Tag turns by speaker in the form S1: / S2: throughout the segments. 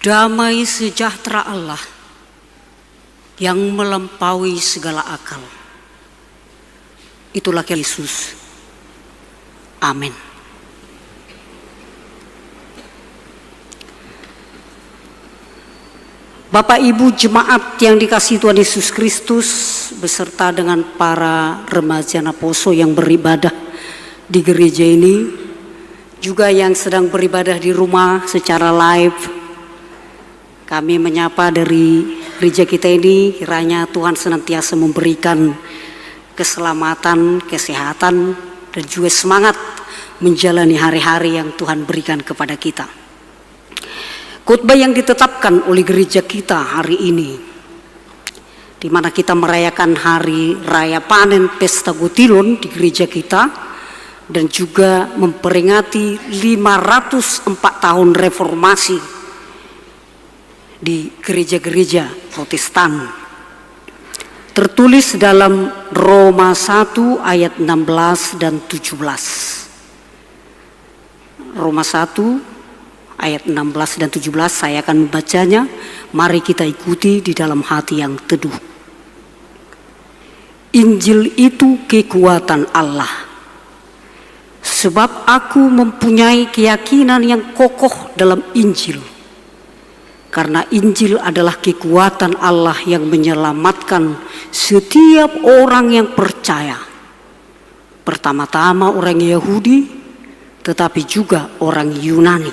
S1: Damai sejahtera Allah yang melampaui segala akal, itulah Yesus. Amin. Bapak Ibu jemaat yang dikasihi Tuhan Yesus Kristus, beserta dengan para remaja Naposo yang beribadah di gereja ini, juga yang sedang beribadah di rumah secara live, kami menyapa dari gereja kita ini. Kiranya Tuhan senantiasa memberikan keselamatan, kesehatan, dan juga semangat menjalani hari-hari yang Tuhan berikan kepada kita. Khotbah yang ditetapkan oleh gereja kita hari ini, di mana kita merayakan hari raya panen Pesta Gutilon di gereja kita, dan juga memperingati 504 tahun reformasi di gereja-gereja Protestan. Tertulis dalam Roma 1 ayat 16 dan 17. Roma 1 ayat 16 dan 17, saya akan membacanya. Mari kita ikuti di dalam hati yang teduh. Injil itu kekuatan Allah, sebab aku mempunyai keyakinan yang kokoh dalam Injil. Karena Injil adalah kekuatan Allah yang menyelamatkan setiap orang yang percaya. Pertama-tama orang Yahudi, tetapi juga orang Yunani.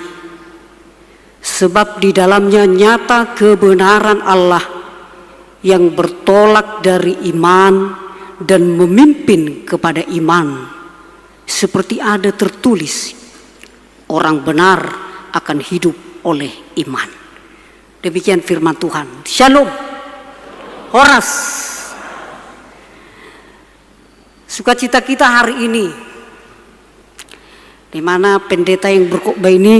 S1: Sebab di dalamnya nyata kebenaran Allah yang bertolak dari iman dan memimpin kepada iman. Seperti ada tertulis, orang benar akan hidup oleh iman. Demikian firman Tuhan. Shalom. Horas. Sukacita kita hari ini, di mana pendeta yang berkhotbah ini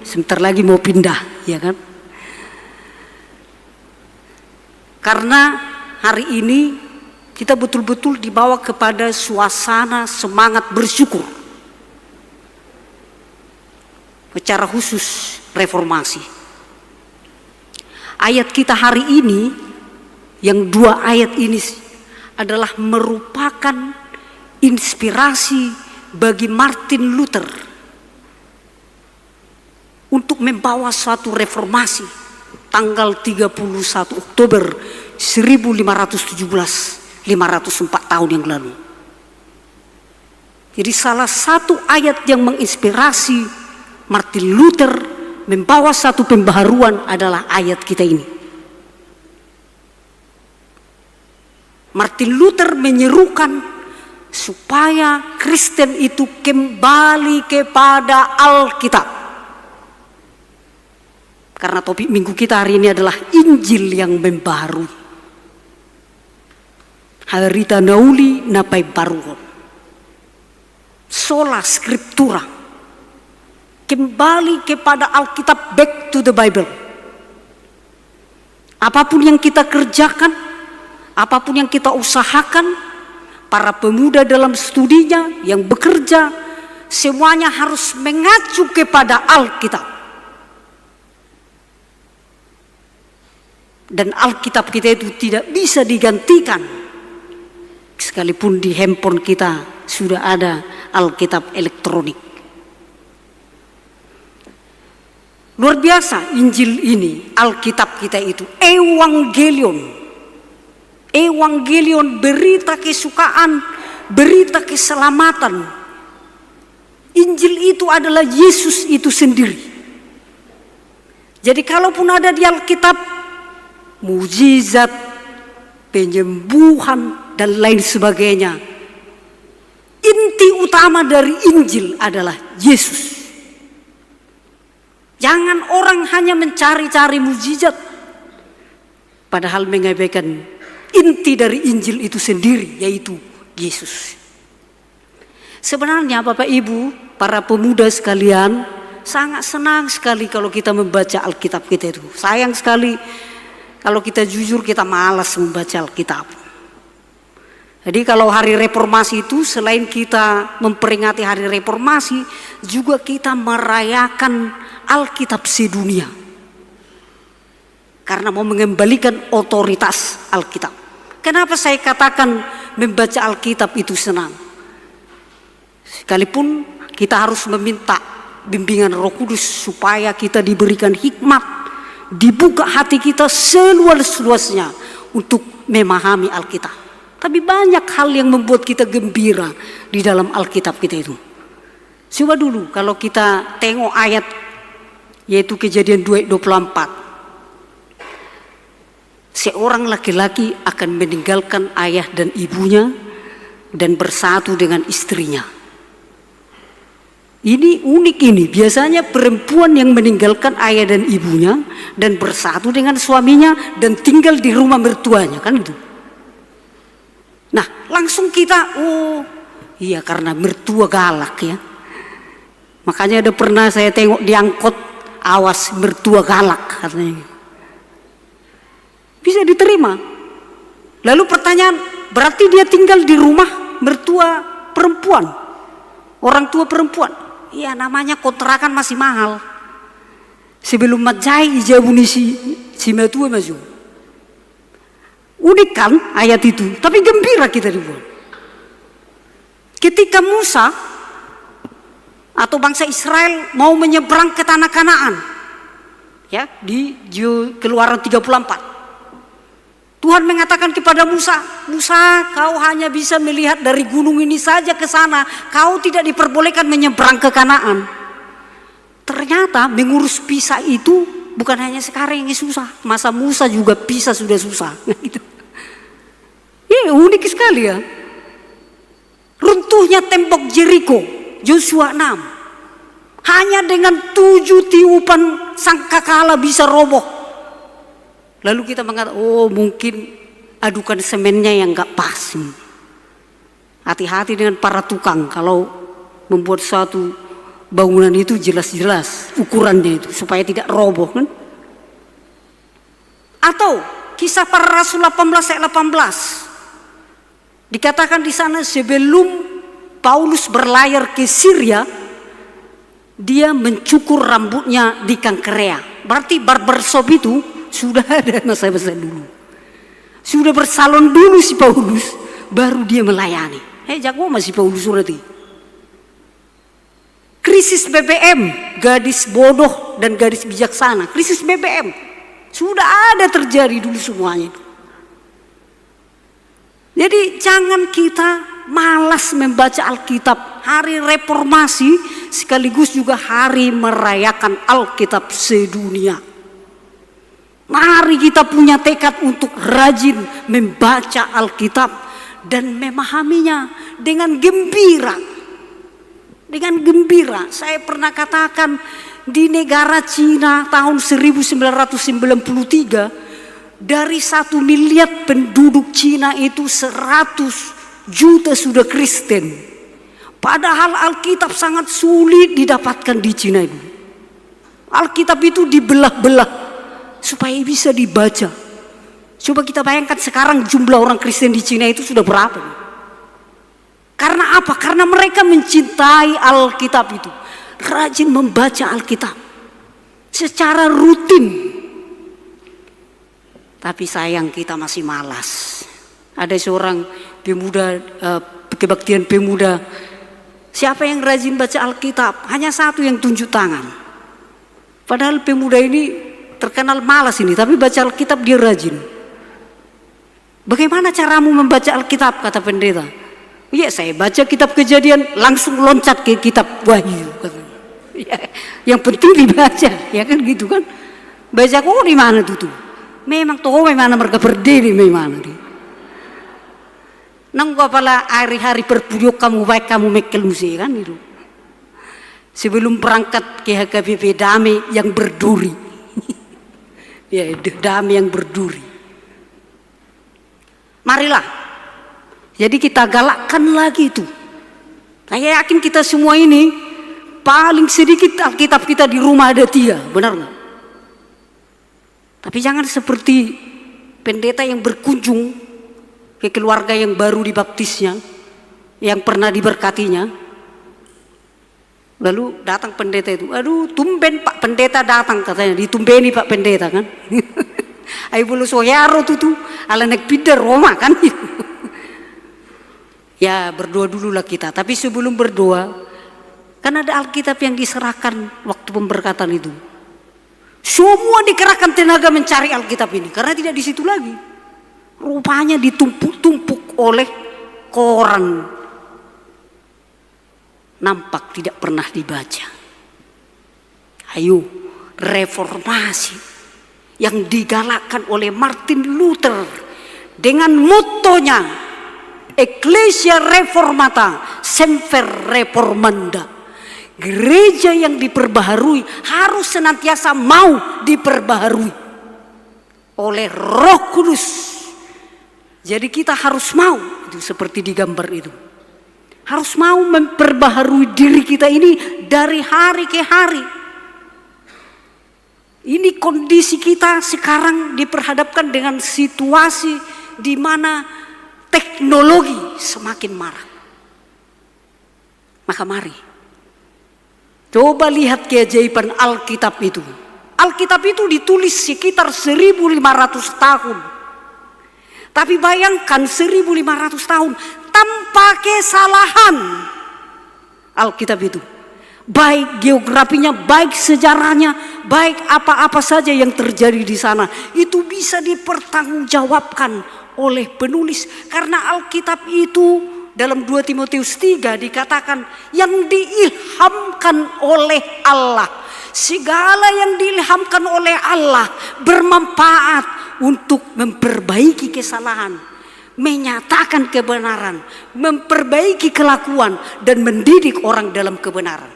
S1: sebentar lagi mau pindah, ya kan? Karena hari ini kita betul-betul dibawa kepada suasana semangat bersyukur, secara khusus reformasi. Ayat kita hari ini, yang dua ayat ini adalah merupakan inspirasi bagi Martin Luther untuk membawa suatu reformasi tanggal 31 Oktober 1517, 504 tahun yang lalu. Jadi salah satu ayat yang menginspirasi Martin Luther membawa satu pembaharuan adalah ayat kita ini. Martin Luther menyerukan supaya Kristen itu kembali kepada Alkitab. Karena topik minggu kita hari ini adalah Injil yang membaharui. Harita nauli napai baruhon. Sola scriptura. Kembali kepada Alkitab, back to the Bible. Apapun yang kita kerjakan, apapun yang kita usahakan, para pemuda dalam studinya yang bekerja, semuanya harus mengacu kepada Alkitab. Dan Alkitab kita itu tidak bisa digantikan. Sekalipun di handphone kita sudah ada Alkitab elektronik. Luar biasa Injil ini, Alkitab kita itu, Evangelion. Evangelion, berita kesukaan, berita keselamatan. Injil itu adalah Yesus itu sendiri. Jadi kalaupun ada di Alkitab, mujizat, penyembuhan, dan lain sebagainya, inti utama dari Injil adalah Yesus. Jangan orang hanya mencari-cari mujizat, padahal mengabaikan inti dari Injil itu sendiri, yaitu Yesus. Sebenarnya Bapak Ibu, para pemuda sekalian, sangat senang sekali kalau kita membaca Alkitab kita itu. Sayang sekali kalau kita jujur, kita malas membaca Alkitab. Jadi kalau hari reformasi itu, selain kita memperingati hari reformasi, juga kita merayakan Alkitab sedunia. karena mau mengembalikan otoritas Alkitab. Kenapa saya katakan membaca Alkitab itu senang? Sekalipun kita harus meminta bimbingan Roh Kudus supaya kita diberikan hikmat, dibuka hati kita seluas-luasnya untuk memahami Alkitab. Tapi banyak hal yang membuat kita gembira di dalam Alkitab kita itu. Coba dulu kalau kita tengok ayat yaitu Kejadian 2:24. Seorang laki-laki akan meninggalkan ayah dan ibunya dan bersatu dengan istrinya. Ini unik ini. Biasanya perempuan yang meninggalkan ayah dan ibunya dan bersatu dengan suaminya dan tinggal di rumah mertuanya, kan itu. Nah, langsung kita, oh iya karena mertua galak ya. Makanya ada pernah saya tengok di angkot, awas mertua galak katanya. Bisa diterima. Lalu pertanyaan, berarti dia tinggal di rumah mertua perempuan, orang tua perempuan. Iya, namanya kontrakan masih mahal. Sebelum majai ijabuni si mertua maju. Unik kan ayat itu, tapi gembira kita dibuat. Ketika Musa atau bangsa Israel mau menyeberang ke tanah Kanaan, ya di Keluaran 34. Tuhan mengatakan kepada Musa, Musa, kau hanya bisa melihat dari gunung ini saja ke sana. Kau tidak diperbolehkan menyeberang ke Kanaan. Ternyata mengurus pisah itu bukan hanya sekarang yang susah. Masa Musa juga pisah sudah susah. Ya, unik sekali ya. Runtuhnya tembok Jeriko, Yosua 6. Hanya dengan 7 tiupan sangkakala bisa roboh. Lalu kita mengatakan, oh mungkin adukan semennya yang gak pas. Hati-hati dengan para tukang kalau membuat suatu bangunan itu jelas-jelas ukurannya itu supaya tidak roboh kan. Atau Kisah Para Rasul 18 ayat 18. Dikatakan di sana sebelum Paulus berlayar ke Syria, dia mencukur rambutnya di Kangkrea. Berarti barbershop itu sudah ada masa-masa dulu. Sudah bersalon dulu si Paulus, baru dia melayani. Jago masih Paulus berarti. Krisis BBM, gadis bodoh dan gadis bijaksana. Krisis BBM sudah ada terjadi dulu semuanya. Jadi jangan kita malas membaca Alkitab. Hari reformasi sekaligus juga hari merayakan Alkitab sedunia. Mari kita punya tekad untuk rajin membaca Alkitab dan memahaminya dengan gembira. Dengan gembira. Saya pernah katakan di negara Cina tahun 1993, dari 1 miliar penduduk Cina itu 100 juta sudah Kristen. Padahal Alkitab sangat sulit didapatkan di Cina itu. Alkitab itu dibelah-belah supaya bisa dibaca. Coba kita bayangkan sekarang jumlah orang Kristen di Cina itu sudah berapa? Karena apa? Karena mereka mencintai Alkitab itu. Rajin membaca Alkitab secara rutin. Tapi sayang kita masih malas. Ada seorang pemuda, kebaktian pemuda. Siapa yang rajin baca Alkitab? Hanya satu yang tunjuk tangan. Padahal pemuda ini terkenal malas ini, tapi baca Alkitab dia rajin. Bagaimana caramu membaca Alkitab? Kata pendeta. Iya, saya baca kitab Kejadian langsung loncat ke kitab Wahyu. Ya, yang penting dibaca, ya kan gitu kan? Baca kok di mana tuh? Memang toh memang mereka berdiri memang. Nang pala hari-hari perpuyuk kamu baik kamu mekeluse kan itu. Sebelum berangkat ke HKBP damai yang berduri. Ya, damai yang berduri. Marilah. Jadi kita galakkan lagi itu. Saya yakin kita semua ini paling sedikit Alkitab kita di rumah ada 3, benar nggak? Tapi jangan seperti pendeta yang berkunjung ke keluarga yang baru dibaptisnya, yang pernah diberkatinya. Lalu datang pendeta itu, aduh tumben Pak Pendeta datang katanya, ditumbeni Pak Pendeta kan. Ai bulu soyaro tutu ala nek pindah Roma kan. Ya berdoa dululah kita. Tapi sebelum berdoa, kan ada Alkitab yang diserahkan waktu pemberkatan itu. Semua dikerahkan tenaga mencari Alkitab ini karena tidak di situ lagi. Rupanya ditumpuk-tumpuk oleh koran. Nampak tidak pernah dibaca. Ayo, reformasi yang digalakkan oleh Martin Luther dengan motonya Ecclesia Reformata Semper Reformanda. Gereja yang diperbaharui harus senantiasa mau diperbaharui oleh Roh Kudus. Jadi kita harus mau, itu seperti di gambar itu. Harus mau memperbaharui diri kita ini dari hari ke hari. Ini kondisi kita sekarang diperhadapkan dengan situasi di mana teknologi semakin marak. Maka mari coba lihat keajaiban Alkitab itu. Alkitab itu ditulis sekitar 1500 tahun. Tapi bayangkan 1500 tahun tanpa kesalahan Alkitab itu. Baik geografinya, baik sejarahnya, baik apa-apa saja yang terjadi di sana. Itu bisa dipertanggungjawabkan oleh penulis. Karena Alkitab itu dalam 2 Timotius 3 dikatakan yang diilhamkan oleh Allah. Segala yang diilhamkan oleh Allah bermanfaat untuk memperbaiki kesalahan, menyatakan kebenaran, memperbaiki kelakuan, dan mendidik orang dalam kebenaran.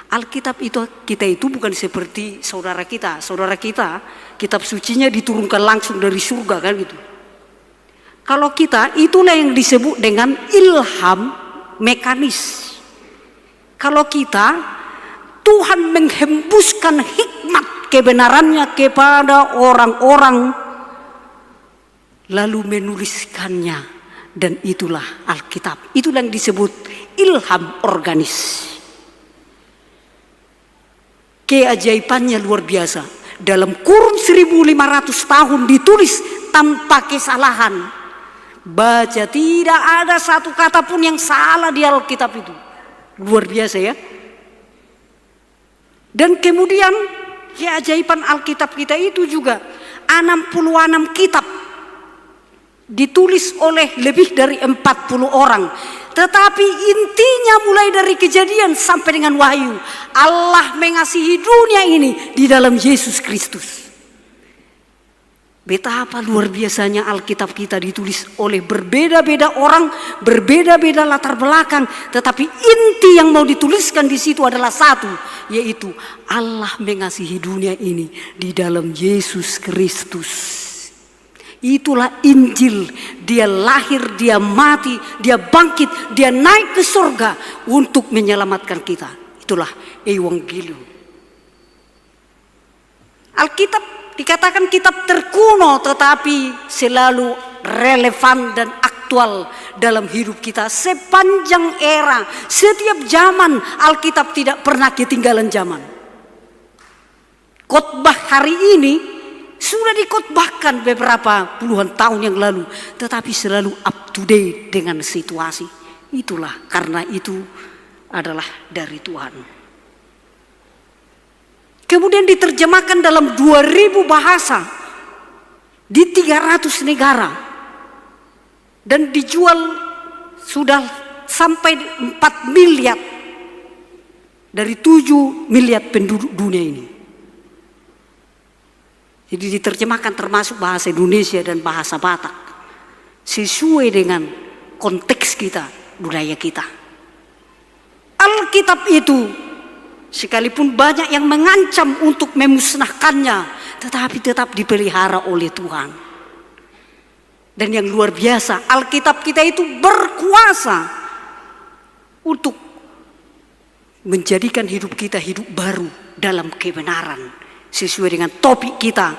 S1: Alkitab kita itu bukan seperti saudara kita. Saudara kita, kitab sucinya diturunkan langsung dari surga kan gitu. Kalau kita, itulah yang disebut dengan ilham mekanis. Kalau kita, Tuhan menghembuskan hikmat kebenarannya kepada orang-orang, lalu menuliskannya, dan itulah Alkitab. Itulah yang disebut ilham organis. Keajaibannya luar biasa. Dalam kurun 1500 tahun ditulis tanpa kesalahan. Baca, tidak ada satu kata pun yang salah di Alkitab itu. Luar biasa ya. Dan kemudian keajaiban Alkitab kita itu juga 66 kitab ditulis oleh lebih dari 40 orang. Tetapi intinya mulai dari Kejadian sampai dengan Wahyu, Allah mengasihi dunia ini di dalam Yesus Kristus. Betapa luar biasanya Alkitab kita ditulis oleh berbeda-beda orang, berbeda-beda latar belakang, tetapi inti yang mau dituliskan di situ adalah satu, yaitu Allah mengasihi dunia ini di dalam Yesus Kristus. Itulah Injil. Dia lahir, dia mati, dia bangkit, dia naik ke surga untuk menyelamatkan kita. Itulah Evangelium. Alkitab dikatakan kitab terkuno, tetapi selalu relevan dan aktual dalam hidup kita sepanjang era. Setiap zaman Alkitab tidak pernah ketinggalan zaman. Khotbah hari ini sudah dikhotbahkan beberapa puluhan tahun yang lalu, tetapi selalu up to date dengan situasi. Itulah karena itu adalah dari Tuhan. Kemudian diterjemahkan dalam 2000 bahasa di 300 negara dan dijual sudah sampai 4 miliar dari 7 miliar penduduk dunia ini. Jadi diterjemahkan termasuk bahasa Indonesia dan bahasa Batak sesuai dengan konteks kita, budaya kita. Alkitab itu sekalipun banyak yang mengancam untuk memusnahkannya, tetapi tetap dipelihara oleh Tuhan. Dan yang luar biasa, Alkitab kita itu berkuasa untuk menjadikan hidup kita hidup baru dalam kebenaran. Sesuai dengan topik kita,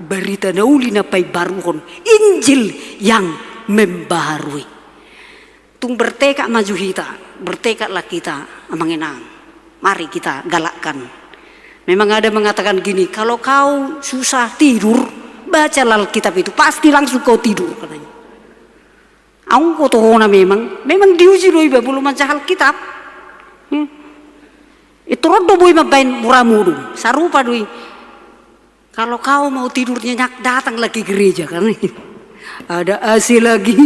S1: berita naulina pai baruhon, Injil yang membaharui. Tung bertekad maju kita, bertekadlah kita mengenang. Mari kita galakkan. Memang ada mengatakan gini, kalau kau susah tidur, bacalah Alkitab itu, pasti langsung kau tidur katanya. Aku kau tahu memang diuji doi belum baca Alkitab. Itu rodo boy mabain muramudu, sarupa doi. Kalau kau mau tidur nyenyak, datang lagi gereja kan. Ada AC lagi,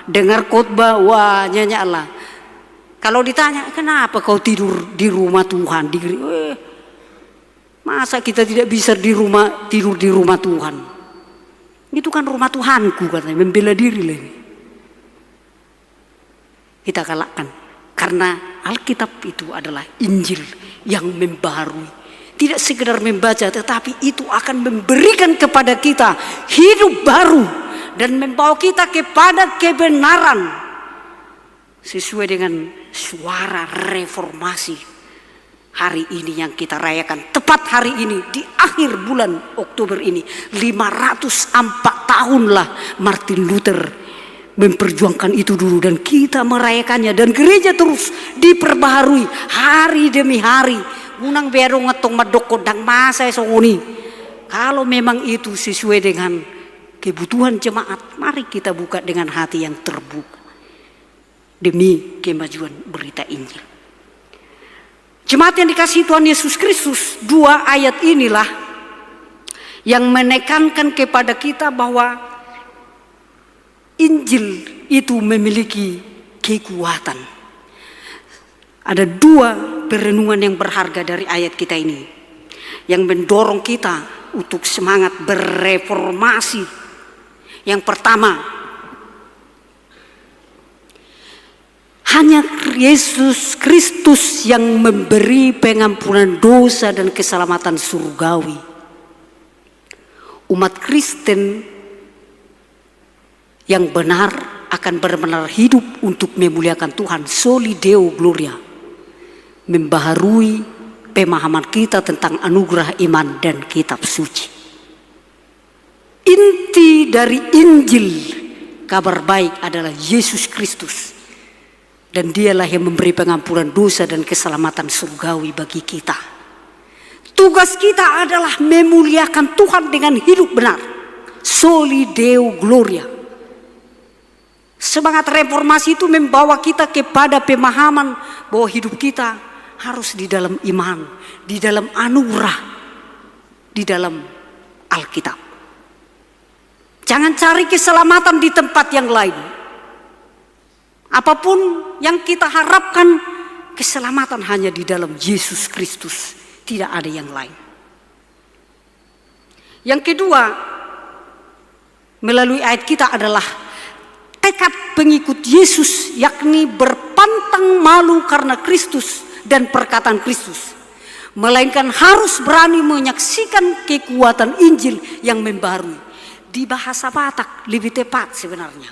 S1: dengar khotbah, wah nyenyak lah. Kalau ditanya kenapa kau tidur di rumah Tuhan, di gereja, masa kita tidak bisa tidur di rumah Tuhan? Itu kan rumah Tuhanku katanya, membela diri lagi. Kita kalahkan karena Alkitab itu adalah Injil yang membaharui. Tidak sekedar membaca, tetapi itu akan memberikan kepada kita hidup baru dan membawa kita kepada kebenaran sesuai dengan suara reformasi hari ini yang kita rayakan. Tepat hari ini di akhir bulan Oktober ini 504 tahun lah Martin Luther memperjuangkan itu dulu, dan kita merayakannya, dan gereja terus diperbaharui hari demi hari. Unang beru ngetong madoko dang masa songoni. Kalau memang itu sesuai dengan kebutuhan jemaat, mari kita buka dengan hati yang terbuka demi kemajuan berita Injil. Jemaat yang dikasihi Tuhan Yesus Kristus, 2 ayat inilah yang menekankan kepada kita bahwa Injil itu memiliki kekuatan. Ada 2 perenungan yang berharga dari ayat kita ini yang mendorong kita untuk semangat bereformasi. Yang pertama, hanya Yesus Kristus yang memberi pengampunan dosa dan keselamatan surgawi. Umat Kristen yang benar akan benar-benar hidup untuk memuliakan Tuhan, soli Deo Gloria, membaharui pemahaman kita tentang anugerah iman dan kitab suci. Inti dari Injil, kabar baik, adalah Yesus Kristus, dan dialah yang memberi pengampunan dosa dan keselamatan surgawi bagi kita. Tugas kita adalah memuliakan Tuhan dengan hidup benar, soli Deo Gloria. Semangat reformasi itu membawa kita kepada pemahaman bahwa hidup kita harus di dalam iman, di dalam anugerah, di dalam Alkitab. Jangan cari keselamatan di tempat yang lain. Apapun yang kita harapkan, keselamatan hanya di dalam Yesus Kristus, tidak ada yang lain. Yang kedua, melalui ayat kita adalah tekad pengikut Yesus, yakni berpantang malu karena Kristus dan perkataan Kristus, melainkan harus berani menyaksikan kekuatan Injil yang membaharui. Di bahasa Batak lebih tepat sebenarnya.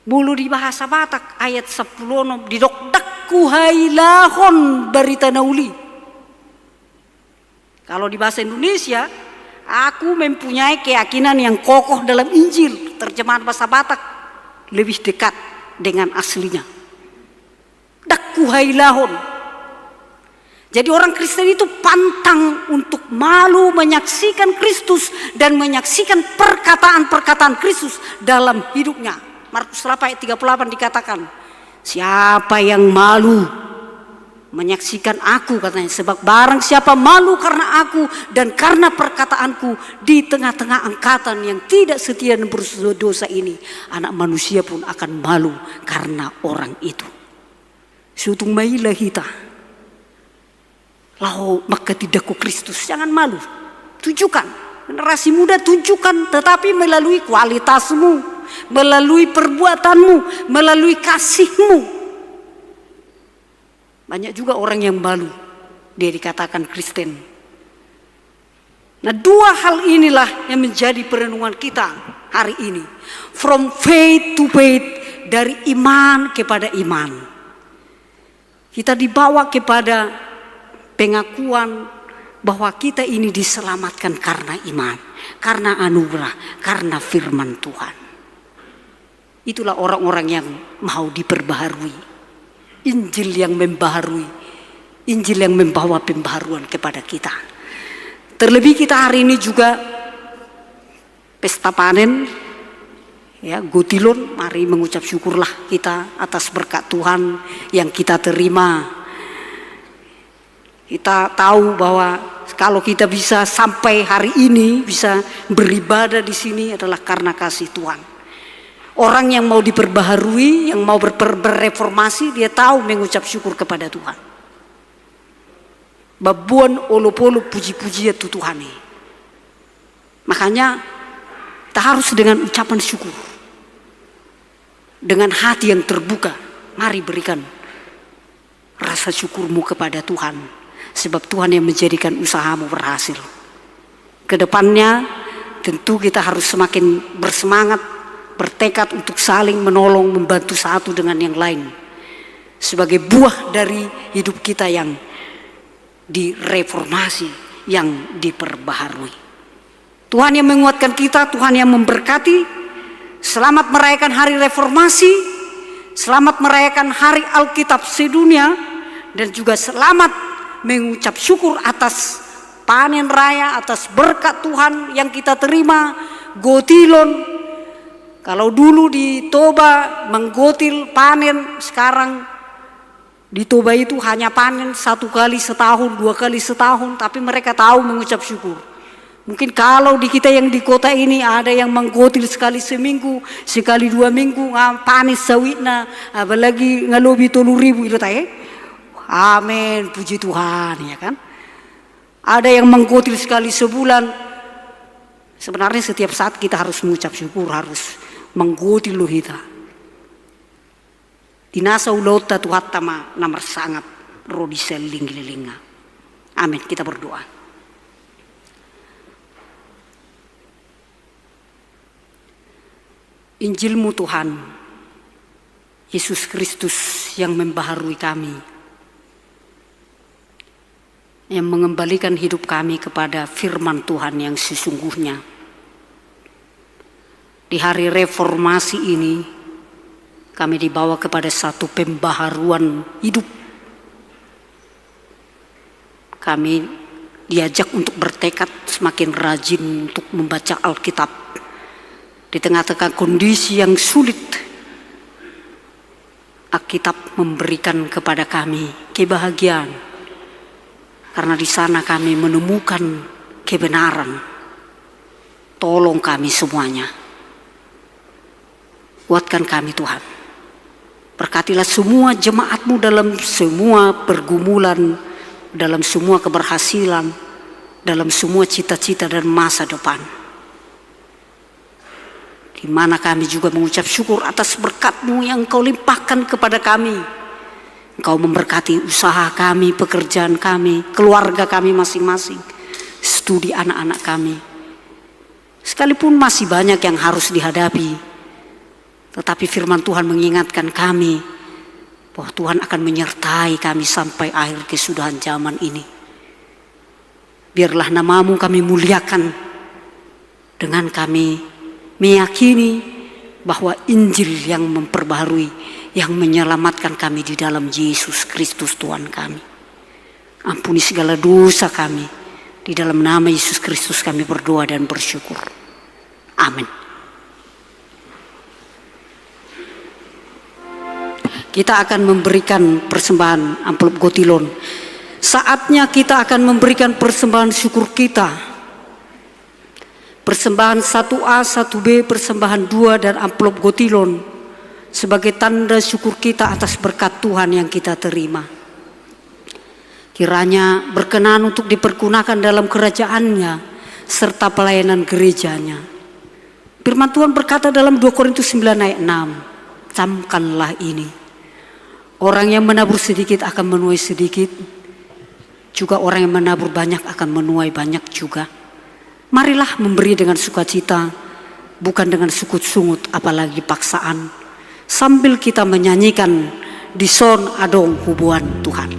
S1: Mulu di bahasa Batak ayat 10 didokdakku hailahon berita nauli. Kalau di bahasa Indonesia, aku mempunyai keyakinan yang kokoh dalam Injil. Terjemahan bahasa Batak lebih dekat dengan aslinya. Dakku hailahon. Jadi orang Kristen itu pantang untuk malu menyaksikan Kristus dan menyaksikan perkataan-perkataan Kristus dalam hidupnya. Markus 8 ayat 38 dikatakan, siapa yang malu menyaksikan aku, katanya, sebab barang siapa malu karena aku dan karena perkataanku di tengah-tengah angkatan yang tidak setia dan berdosa ini, anak manusia pun akan malu karena orang itu. Sutung mailah hita lau maka tidak ku Kristus. Jangan malu, tunjukkan. Generasi muda tunjukkan, tetapi melalui kualitasmu, melalui perbuatanmu, melalui kasihmu. Banyak juga orang yang malu dia dikatakan Kristen. Nah, 2 hal inilah yang menjadi perenungan kita hari ini. From faith to faith, dari iman kepada iman. Kita dibawa kepada pengakuan bahwa kita ini diselamatkan karena iman, karena anugerah, karena firman Tuhan. Itulah orang-orang yang mau diperbaharui. Injil yang membaharui, Injil yang membawa pembaharuan kepada kita. Terlebih kita hari ini juga pesta panen, ya, Gotilon, mari mengucap syukurlah kita atas berkat Tuhan yang kita terima. Kita tahu bahwa kalau kita bisa sampai hari ini bisa beribadah di sini adalah karena kasih Tuhan. Orang yang mau diperbaharui, yang mau bereformasi, dia tahu mengucap syukur kepada Tuhan. Babuan olo-polo puji-puji itu Tuhan. Makanya kita harus dengan ucapan syukur, dengan hati yang terbuka, mari berikan rasa syukurmu kepada Tuhan, sebab Tuhan yang menjadikan usahamu berhasil. Kedepannya tentu kita harus semakin bersemangat, bertekad untuk saling menolong, membantu satu dengan yang lain, sebagai buah dari hidup kita yang direformasi, yang diperbaharui. Tuhan yang menguatkan kita, Tuhan yang memberkati. Selamat merayakan hari reformasi, selamat merayakan hari Alkitab sedunia, dan juga selamat mengucap syukur atas panen raya, atas berkat Tuhan yang kita terima. Gotilon, kalau dulu di Toba menggotil panen, sekarang di Toba itu hanya panen 1 kali setahun, 2 kali setahun, tapi mereka tahu mengucap syukur. Mungkin kalau di kita yang di kota ini ada yang menggotil sekali seminggu, sekali 2 minggu, panen sawitna, apalagi ngalobi 3.000 itu tahu. Amin, puji Tuhan, ya kan? Ada yang menggotil sekali sebulan. Sebenarnya setiap saat kita harus mengucap syukur, harus menggotil lo kita. Dinasa ulota tuhatama namar sangat rodi seling lilinga. Amin, kita berdoa. Injilmu Tuhan, Yesus Kristus yang membaharui kami, yang mengembalikan hidup kami kepada firman Tuhan yang sesungguhnya. Di hari reformasi ini, kami dibawa kepada satu pembaharuan hidup. Kami diajak untuk bertekad semakin rajin untuk membaca Alkitab. Di tengah-tengah kondisi yang sulit, Alkitab memberikan kepada kami kebahagiaan. Karena di sana kami menemukan kebenaran. Tolong kami semuanya. Kuatkan kami Tuhan. Berkatilah semua jemaat-Mu dalam semua pergumulan, dalam semua keberhasilan, dalam semua cita-cita dan masa depan. Di mana kami juga mengucap syukur atas berkat-Mu yang Engkau limpahkan kepada kami. Engkau memberkati usaha kami, pekerjaan kami, keluarga kami masing-masing, studi anak-anak kami. Sekalipun masih banyak yang harus dihadapi, tetapi firman Tuhan mengingatkan kami bahwa Tuhan akan menyertai kami sampai akhir kesudahan zaman ini. Biarlah nama-Mu kami muliakan dengan kami meyakini bahwa Injil yang memperbaharui, yang menyelamatkan kami di dalam Yesus Kristus Tuhan kami. Ampuni segala dosa kami. Di dalam nama Yesus Kristus kami berdoa dan bersyukur. Amin. Kita akan memberikan persembahan amplop Gotilon. Saatnya kita akan memberikan persembahan syukur kita. Persembahan 1A, 1B, persembahan 2 dan amplop Gotilon sebagai tanda syukur kita atas berkat Tuhan yang kita terima. Kiranya berkenan untuk dipergunakan dalam kerajaan-Nya serta pelayanan gerejanya. Firman Tuhan berkata dalam 2 Korintus 9 ayat 6, camkanlah ini. Orang yang menabur sedikit akan menuai sedikit, juga orang yang menabur banyak akan menuai banyak juga. Marilah memberi dengan sukacita, bukan dengan sukut-sungut apalagi paksaan, sambil kita menyanyikan di son adong hubuan Tuhan.